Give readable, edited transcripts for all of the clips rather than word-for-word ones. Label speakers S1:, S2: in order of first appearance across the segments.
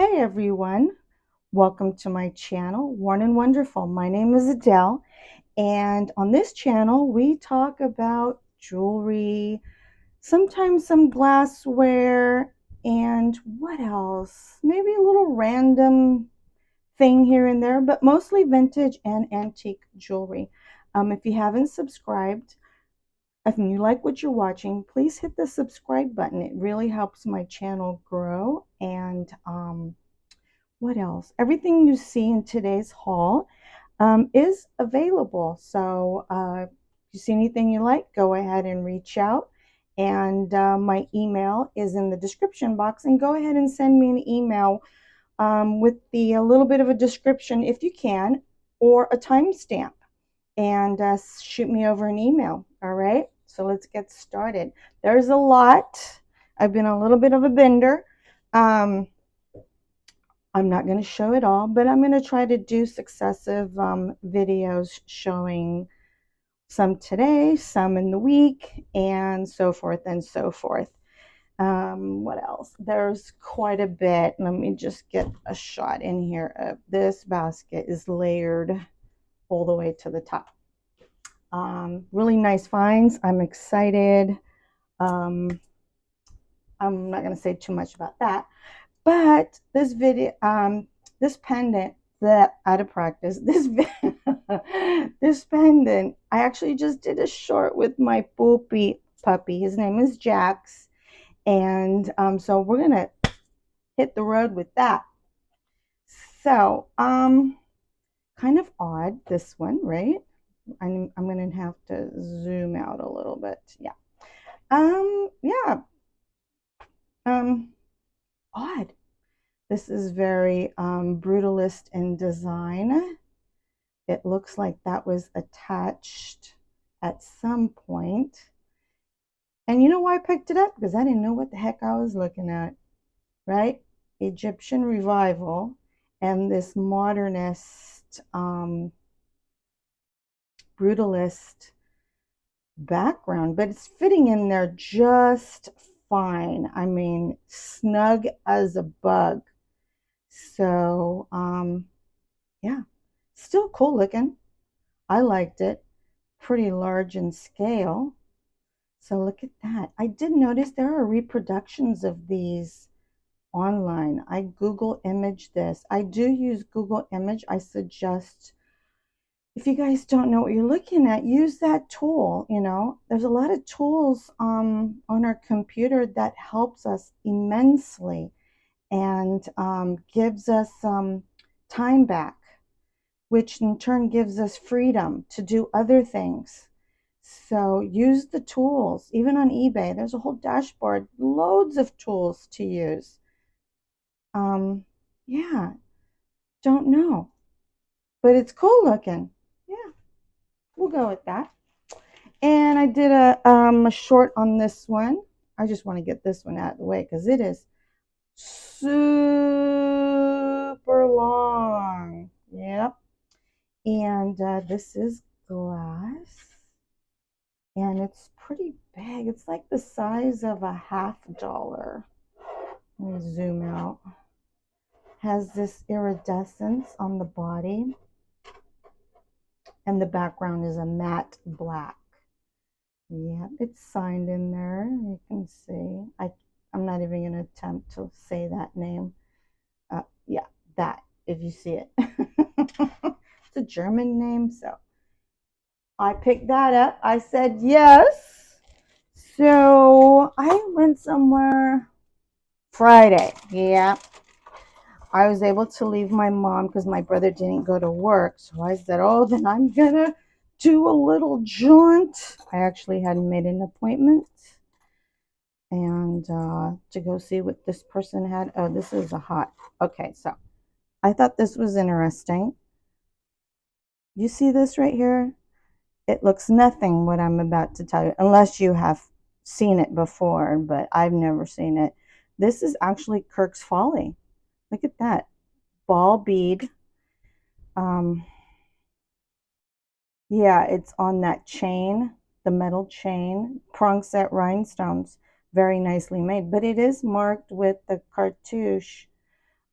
S1: Hey everyone, welcome to my channel, Worn and Wonderful. My name is Adele, and on this channel we talk about jewelry, sometimes some glassware, and what else? Maybe a little random thing here and there, but mostly vintage and antique jewelry. If you haven't subscribed, if you like what you're watching, please hit the subscribe button. It really helps my channel grow. And what else? Everything you see in today's haul is available. So if you see anything you like, go ahead and reach out. And my email is in the description box. And go ahead and send me an email with a little bit of a description if you can, or a timestamp, and shoot me over an email. All right. So let's get started. There's a lot. I've been a little bit of a bender. I'm not going to show it all, but I'm going to try to do successive videos showing some today, some in the week, and so forth and so forth. What else? There's quite a bit. Let me just get a shot in here. This basket is layered all the way to the top. Really nice finds. I'm excited. I'm not going to say too much about that. But this video, this pendant that out of practice, this pendant, I actually just did a short with my poopy puppy. His name is Jax, and so we're gonna hit the road with that. So, kind of odd this one, right? I'm gonna have to zoom out a little bit. Yeah. Yeah. Odd. This is very brutalist in design. It looks like that was attached at some point. And you know why I picked it up? Because I didn't know what the heck I was looking at, right? Egyptian revival and this modernist, brutalist background, but it's fitting in there just fine. I mean, snug as a bug. So, yeah, still cool looking. I liked it. Pretty large in scale. So look at that. I did notice there are reproductions of these online. I Google image this. I do use Google image. I suggest, if you guys don't know what you're looking at, use that tool. You know, there's a lot of tools on our computer that helps us immensely, and gives us time back, which in turn gives us freedom to do other things. So use the tools. Even on eBay, there's a whole dashboard, loads of tools to use. Yeah, don't know, but it's cool looking. Yeah, we'll go with that. And I did a short on this one. I just want to get this one out of the way because it is super long. Yep. And this is glass, and it's pretty big. It's like the size of a $50. Let me zoom out. Has this iridescence on the body, and the background is a matte black. Yeah, it's signed in there. You can see. I'm not even going to attempt to say that name. Yeah, that, if you see it. It's a German name, so I picked that up. I said yes. So I went somewhere Friday. Yeah. I was able to leave my mom because my brother didn't go to work. So I said, oh, then I'm going to do a little jaunt. I actually had made an appointment, and to go see what this person had. Oh, this is a hot. Okay, so I thought this was interesting. You see this right here? It looks nothing what I'm about to tell you, unless you have seen it before, but I've never seen it. This is actually Kirk's Folly. Look at that. Ball bead. Yeah, it's on that chain, the metal chain, prong set rhinestones, very nicely made, but it is marked with the cartouche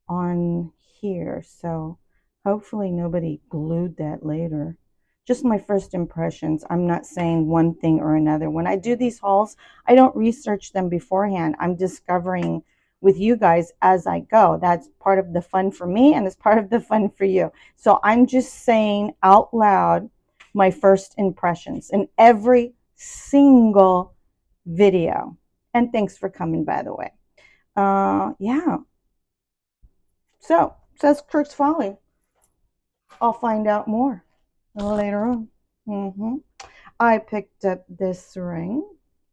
S1: on here, so hopefully nobody glued that later. Just my first impressions. I'm not saying one thing or another. When I do these hauls, I don't research them beforehand. I'm discovering with you guys as I go. That's part of the fun for me, and it's part of the fun for you. So I'm just saying out loud my first impressions in every single video. And thanks for coming, by the way. Yeah. So, says Kirk's Folly. I'll find out more later on. I picked up this ring.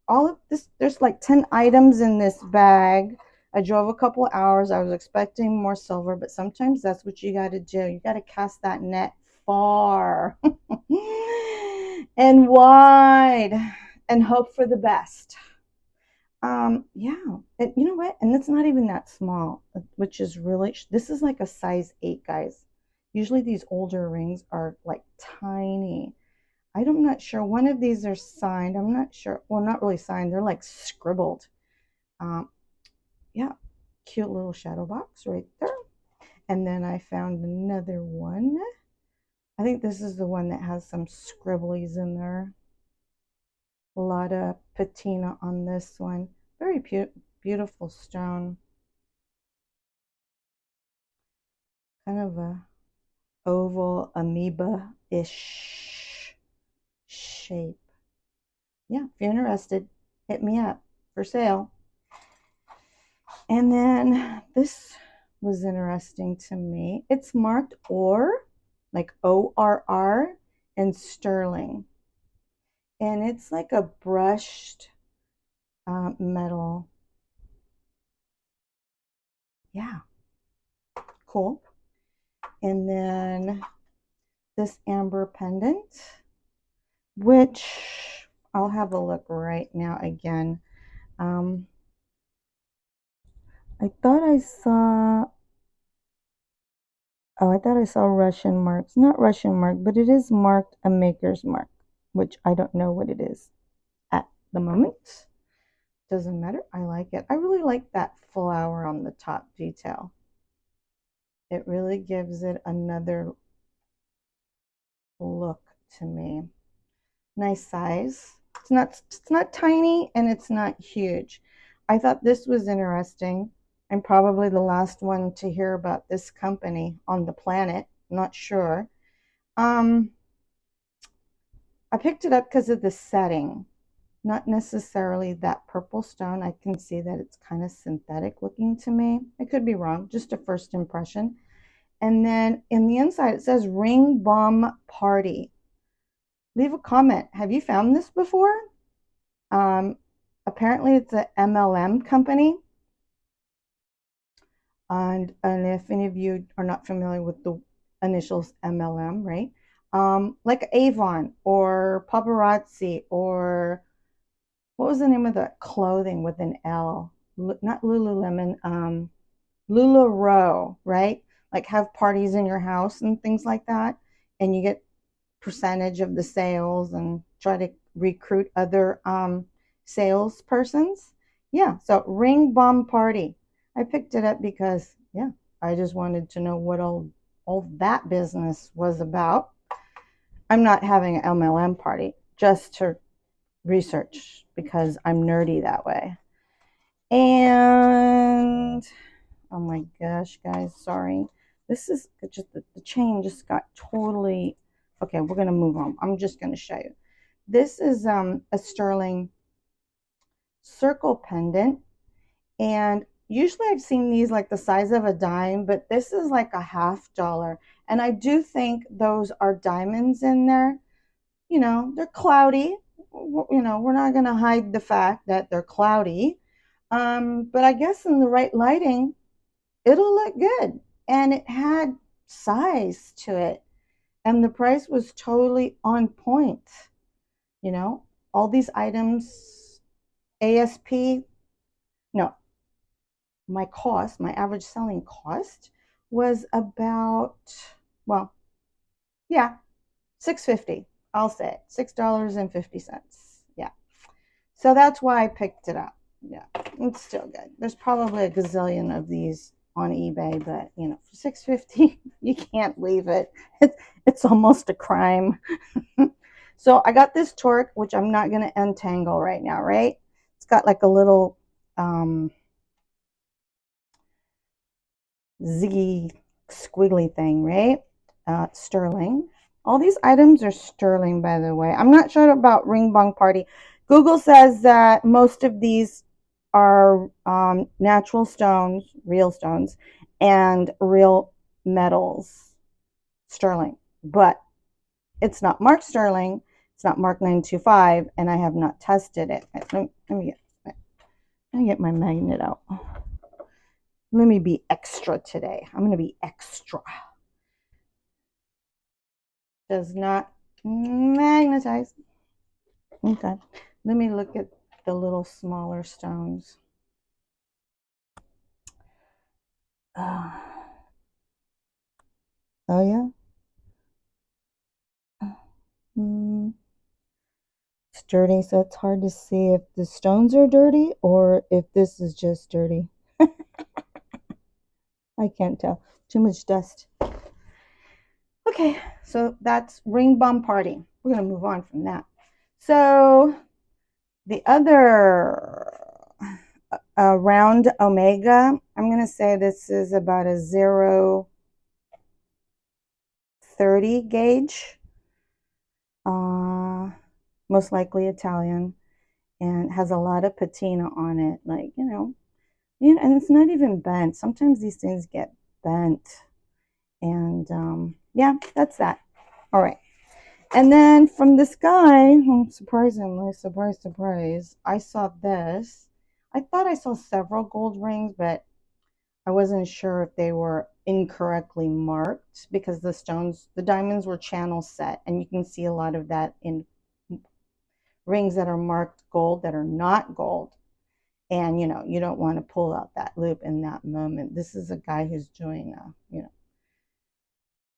S1: All of this, there's like 10 items in this bag. I drove a couple hours. I was expecting more silver, but sometimes that's what you got to do. You got to cast that net far and wide and hope for the best. Yeah, and you know what? And it's not even that small, which is really, this is like a size 8, guys. Usually these older rings are like tiny. I'm not sure. One of these are signed. I'm not sure. Well, not really signed. They're like scribbled. Yeah, cute little shadow box right there. And then I found another one. I think this is the one that has some scribblies in there. A lot of patina on this one. Very beautiful stone. Kind of a oval amoeba-ish shape. Yeah, if you're interested, hit me up for sale. And then this was interesting to me. It's marked OR, like ORR, and sterling. And it's like a brushed metal. Yeah, cool. And then this amber pendant, which I'll have a look right now again. I thought I saw, I thought I saw Russian marks. Not Russian mark, but it is marked a maker's mark, which I don't know what it is at the moment. Doesn't matter. I like it. I really like that flower on the top detail. It really gives it another look to me. Nice size. It's not tiny and it's not huge. I thought this was interesting. I'm probably the last one to hear about this company on the planet. Not sure. I picked it up because of the setting. Not necessarily that purple stone. I can see that it's kind of synthetic looking to me. I could be wrong, just a first impression. And then in the inside, it says Ring Bomb Party. Leave a comment. Have you found this before? Apparently it's a MLM company. And if any of you are not familiar with the initials MLM, right? Like Avon or Paparazzi, or what was the name of the clothing with an L? Not Lululemon, LuLaRoe, right? Like have parties in your house and things like that, and you get percentage of the sales and try to recruit other salespersons. Yeah, so Ring Bomb Party. I picked it up because, yeah, I just wanted to know what all that business was about. I'm not having an MLM party, just to research because I'm nerdy that way. And oh my gosh, guys, sorry. This is just the chain just got totally okay. We're gonna move on. I'm just gonna show you. This is a sterling circle pendant, and usually I've seen these like the size of a dime, but this is like a $50. And I do think those are diamonds in there. You know, they're cloudy. You know, we're not gonna hide the fact that they're cloudy. But I guess in the right lighting, it'll look good. And it had size to it. And the price was totally on point. You know, all these items, ASP, no, my average selling cost was about, well, yeah, $6.50. I'll say it, $6.50. Yeah. So that's why I picked it up. Yeah, it's still good. There's probably a gazillion of these on eBay, but you know, for $6.50, you can't leave it. It's almost a crime. So I got this torque, which I'm not going to untangle right now, right? It's got like a little ziggy squiggly thing, right? Sterling. All these items are sterling, by the way. I'm not sure about Ring Bong Party. Google says that most of these are natural stones, real stones, and real metals, sterling. But it's not marked sterling. It's not marked 925, and I have not tested it. Let me get my magnet out. Let me be extra today. I'm going to be extra. Does not magnetize. Okay. Let me look at the little smaller stones. Oh yeah. It's dirty, so it's hard to see if the stones are dirty or if this is just dirty. I can't tell. Too much dust. Okay, so that's Ring Bum Party. We're going to move on from that. So the other round Omega, I'm going to say this is about a 030 gauge. Most likely Italian, and has a lot of patina on it. Like, you know, and it's not even bent. Sometimes these things get bent. And yeah, that's that. All right. And then from this guy, surprisingly, surprise, I saw this. I thought I saw several gold rings, but I wasn't sure if they were incorrectly marked because the diamonds were channel set, and you can see a lot of that in rings that are marked gold that are not gold. And you know, you don't want to pull out that loop in that moment. This is a guy who's doing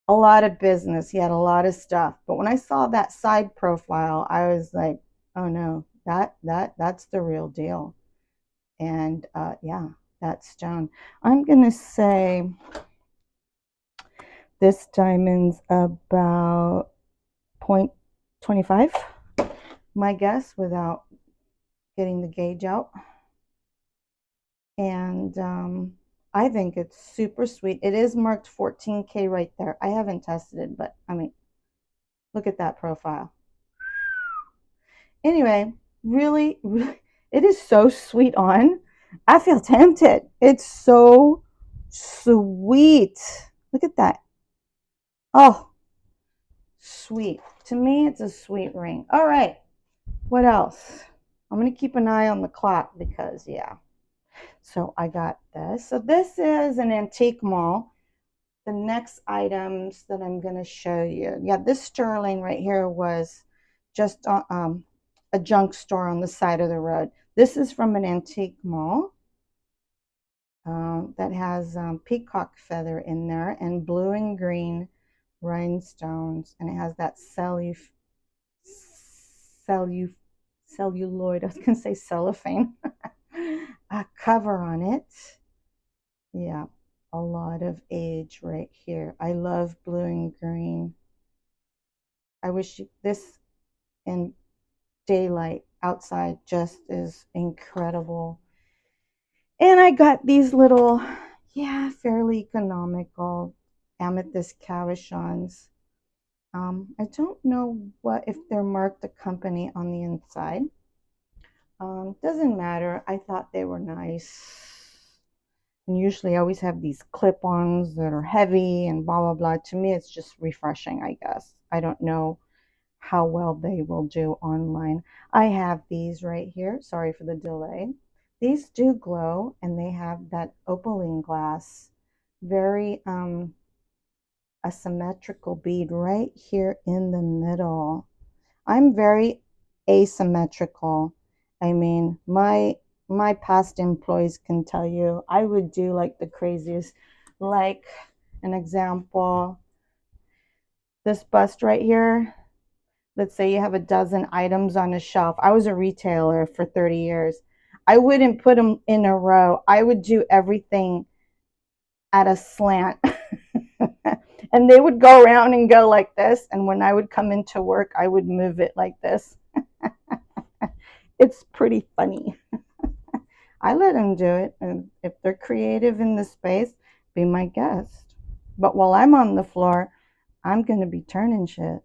S1: a lot of business. He had a lot of stuff. But when I saw that side profile, I was like, oh no, that's the real deal. And yeah, that stone. I'm gonna say this diamond's about 0.25, my guess, without getting the gauge out. And I think it's super sweet. It is marked 14K right there. I haven't tested it, but I mean, look at that profile. Anyway, really, it is so sweet on. I feel tempted. It's so sweet. Look at that. Oh, sweet. To me, it's a sweet ring. All right. What else? I'm going to keep an eye on the clock because, yeah. So I got this. So this is an antique mall. The next items that I'm going to show you. Yeah, this sterling right here was just a junk store on the side of the road. This is from an antique mall that has peacock feather in there and blue and green rhinestones, and it has that celluloid, I was going to say cellophane, cover on it. Yeah, a lot of age right here. I love blue and green. I wish this in daylight outside just is incredible. And I got these little, yeah, fairly economical amethyst cabochons. I don't know if they're marked the company on the inside. Doesn't matter. I thought they were nice. And usually I always have these clip-ons that are heavy and blah, blah, blah. To me, it's just refreshing, I guess. I don't know how well they will do online. I have these right here. Sorry for the delay. These do glow, and they have that opaline glass. Very a symmetrical bead right here in the middle. I'm very asymmetrical. I mean, my past employees can tell you I would do like the craziest. Like an example, this bust right here. Let's say you have a dozen items on a shelf. I was a retailer for 30 years. I wouldn't put them in a row. I would do everything at a slant. And they would go around and go like this. And when I would come into work, I would move it like this. It's pretty funny. I let them do it. And if they're creative in the space, be my guest. But while I'm on the floor, I'm going to be turning shit.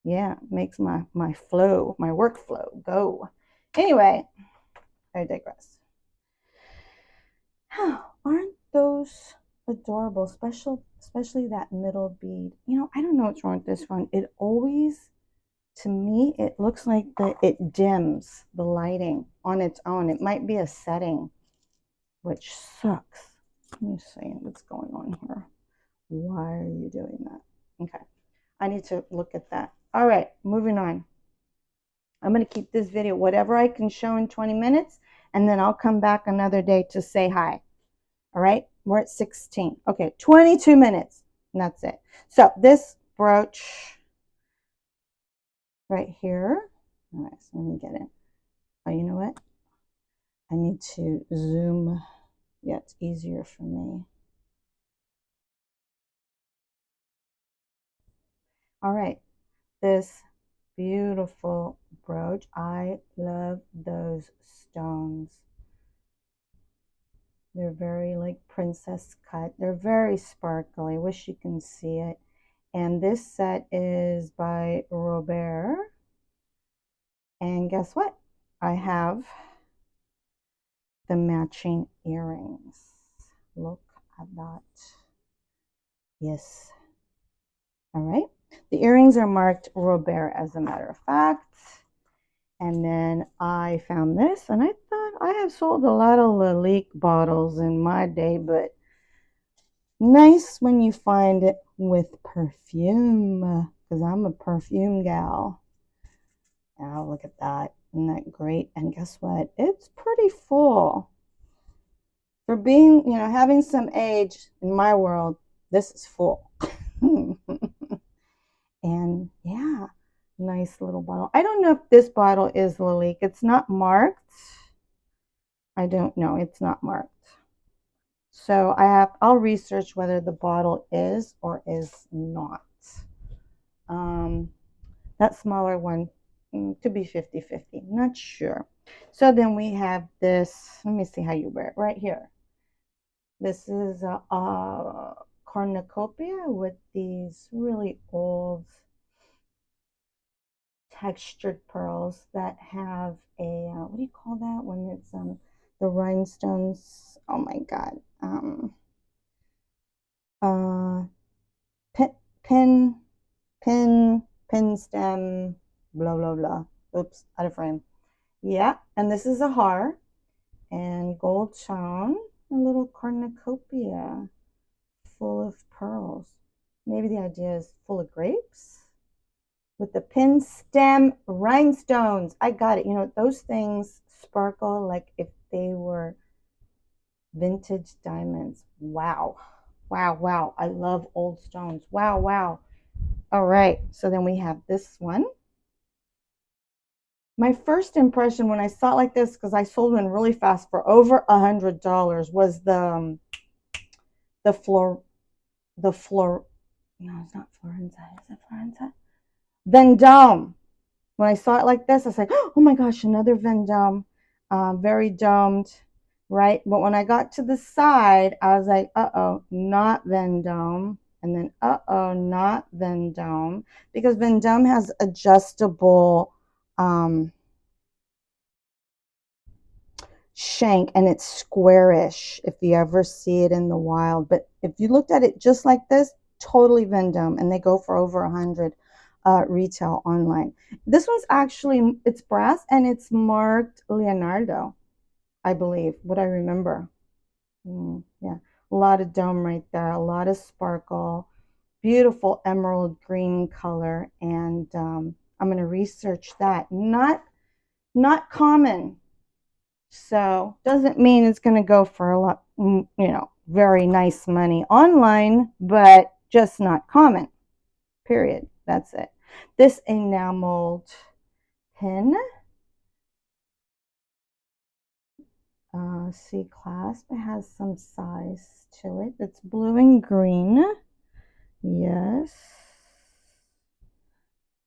S1: Yeah, makes my flow, my workflow go. Anyway, I digress. Aren't those adorable? Especially that middle bead. You know, I don't know what's wrong with this one. It always, to me, it looks like it dims the lighting on its own. It might be a setting, which sucks. Let me see what's going on here. Why are you doing that? Okay, I need to look at that. All right, moving on. I'm going to keep this video whatever I can show in 20 minutes, and then I'll come back another day to say hi. All right, we're at 16. Okay, 22 minutes, and that's it. So this brooch right here. All right, so let me get it. Oh, you know what? I need to zoom. Yeah, it's easier for me. All right, this beautiful brooch. I love those stones. They're very like princess cut. They're very sparkly. I wish you can see it. And this set is by Robert. And guess what? I have the matching earrings. Look at that. Yes. All right. The earrings are marked Robert, as a matter of fact. And then I found this, and I thought I have sold a lot of Lalique bottles in my day, but nice when you find it with perfume, because I'm a perfume gal. Oh, look at that. Isn't that great? And guess what? It's pretty full. For being, you know, having some age in my world, this is full. And yeah, nice little bottle. I don't know if this bottle is Lalique. It's not marked. I don't know. It's not marked. So I'll research whether the bottle is or is not. That smaller one could be 50-50. Not sure. So then we have this. Let me see how you wear it right here. This is a cornucopia with these really old textured pearls that have a what do you call that when it's the rhinestones? Oh my God. Pin pin pin stem, blah blah blah. Oops, out of frame. Yeah, and this is a har and gold tone, a little cornucopia full of pearls. Maybe the idea is full of grapes with the pin stem rhinestones. I got it. You know, those things sparkle like if they were vintage diamonds. Wow. Wow, wow. I love old stones. Wow, wow. All right. So then we have this one. My first impression when I saw it like this, because I sold one really fast for over $100, was the floor, no, it's not Florenza. Is it Florenza? Vendome. When I saw it like this, I was like, oh my gosh, another Vendome. Very domed, right? But when I got to the side, I was like, uh-oh, not Vendome. And then, uh-oh, not Vendome. Because Vendome has adjustable shank, and it's squarish if you ever see it in the wild. But if you looked at it just like this, totally Vendome, and they go for over 100 retail online. This one's actually, it's brass and it's marked Leonardo, I believe, what I remember. Yeah, a lot of dome right there, a lot of sparkle, beautiful emerald green color, and I'm going to research that. Not common, so doesn't mean it's going to go for a lot, you know, very nice money online, but just not common. Period. That's it. This enameled pin. glossy clasp. It has some size to it. It's blue and green. Yes.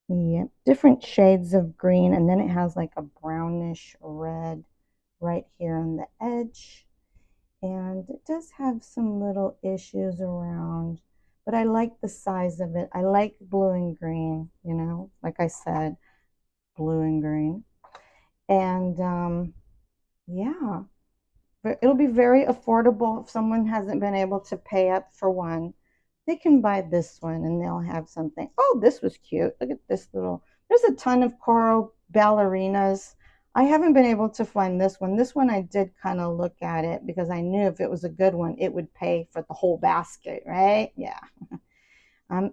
S1: Yep, different shades of green, and then it has like a brownish red right here on the edge. And it does have some little issues around, but I like the size of it. I like blue and green, you know, like I said, blue and green. And yeah, but it'll be very affordable if someone hasn't been able to pay up for one. They can buy this one and they'll have something. Oh, this was cute. Look at this little, there's a ton of coral ballerinas. I haven't been able to find this one. This one I did kind of look at it because I knew if it was a good one, it would pay for the whole basket, right? Yeah.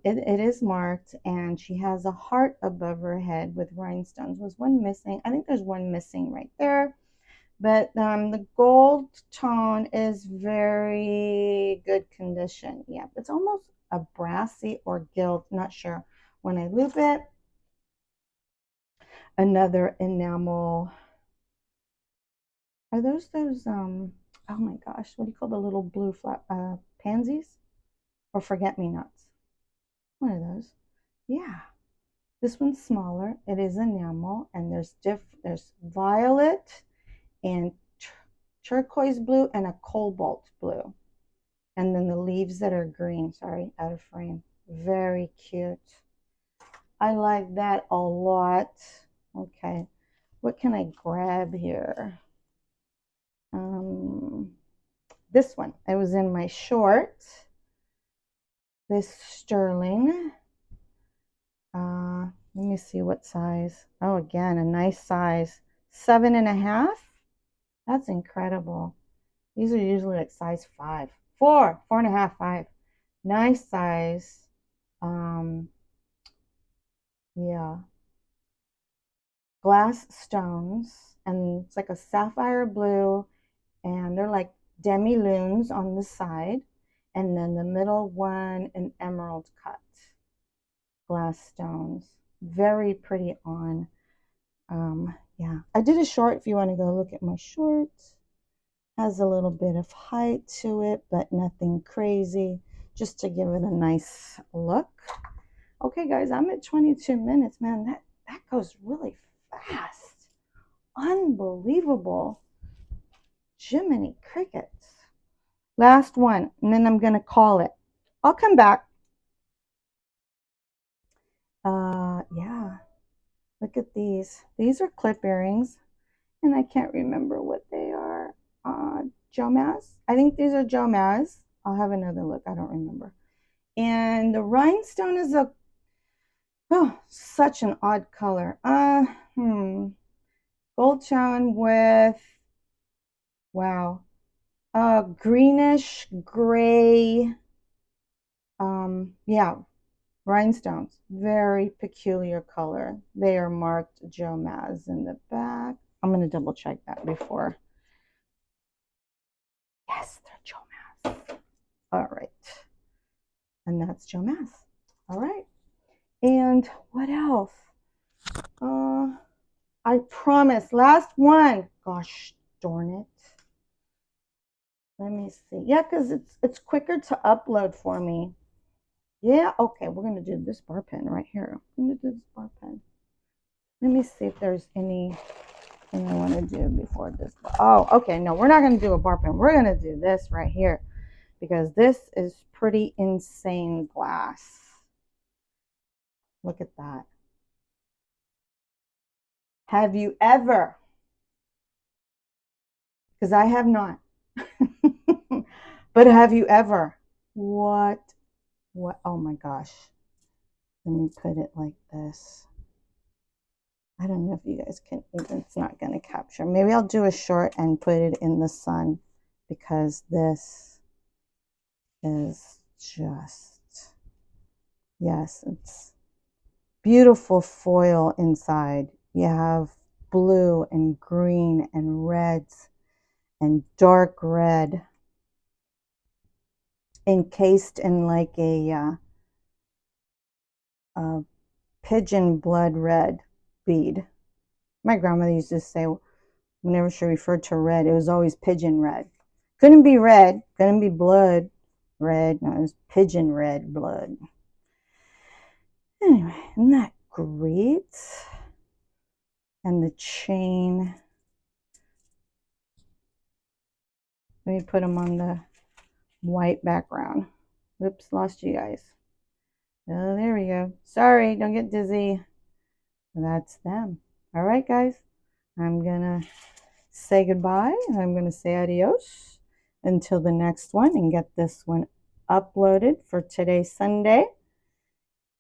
S1: It is marked, and she has a heart above her head with rhinestones. Was one missing? I think there's one missing right there. But the gold tone is very good condition. Yeah, it's almost a brassy or gilt, not sure. When I loop it, another enamel. Are those oh my gosh, what do you call the little blue pansies? Or forget-me-nots? One of those. Yeah. This one's smaller. It is enamel, and there's violet and turquoise blue and a cobalt blue. And then the leaves that are green, sorry, out of frame. Very cute. I like that a lot. Okay, what can I grab here? This one. It was in my short. This sterling. Let me see what size. Oh, again, a nice size. 7.5. That's incredible. These are usually like size 5. 4, 4.5, 5. Nice size. Yeah. Glass stones, and it's like a sapphire blue, and they're like demi-lunes on the side, and then the middle one an emerald cut. Glass stones. Very pretty on. Yeah. I did a short if you want to go look at my short. Has a little bit of height to it, but nothing crazy, just to give it a nice look. Okay, guys, I'm at 22 minutes. Man, that goes really fast. Unbelievable. Jiminy crickets. Last one, and then I'm going to call it. I'll come back. Yeah. Look at these. These are clip earrings, and I can't remember what they are. Jomaz. I think these are Jomaz. I'll have another look. I don't remember. And the rhinestone is such an odd color. Gold tone with, wow, greenish gray. Yeah, rhinestones. Very peculiar color. They are marked Jomaz in the back. I'm going to double check that before. Yes, they're Jomaz. All right. And that's Jomaz. All right. And what else? I promise. Last one. Gosh darn it. Let me see. Yeah, because it's quicker to upload for me. Yeah, okay. We're going to do this bar pen right here. I'm going to do this bar pen. Let me see if there's anything I want to do before this. Oh, okay. No, we're not going to do a bar pen. We're going to do this right here, because this is pretty insane glass. Look at that. Have you ever? Because I have not. But have you ever? What? Oh my gosh. Let me put it like this. I don't know if you guys can, it's not going to capture. Maybe I'll do a short and put it in the sun, because this is just, yes, it's beautiful foil inside. You have blue and green and reds and dark red, encased in like a pigeon blood red bead. My grandmother used to say, Whenever she referred to red, it was always pigeon red. Couldn't be red, couldn't be blood red. No, it was pigeon red blood. Anyway, isn't that great? And the chain. Let me put them on the white background. Oops, lost you guys. Oh, there we go. Sorry, don't get dizzy. That's them. All right, guys. I'm going to say goodbye and I'm going to say adios until the next one and get this one uploaded for today, Sunday.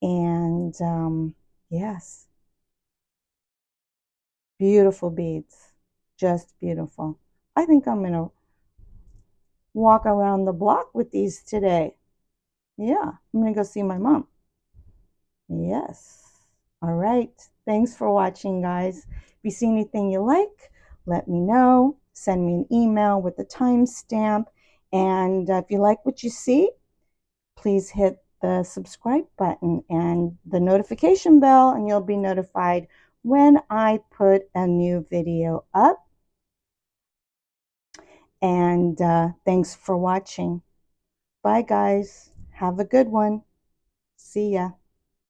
S1: And yes, beautiful beads. Just beautiful. I think I'm going to walk around the block with these today. Yeah, I'm going to go see my mom. Yes. All right. Thanks for watching, guys. If you see anything you like, let me know. Send me an email with the timestamp. And if you like what you see, please hit the subscribe button and the notification bell, and you'll be notified when I put a new video up. And thanks for watching. Bye, guys. Have a good one. See ya.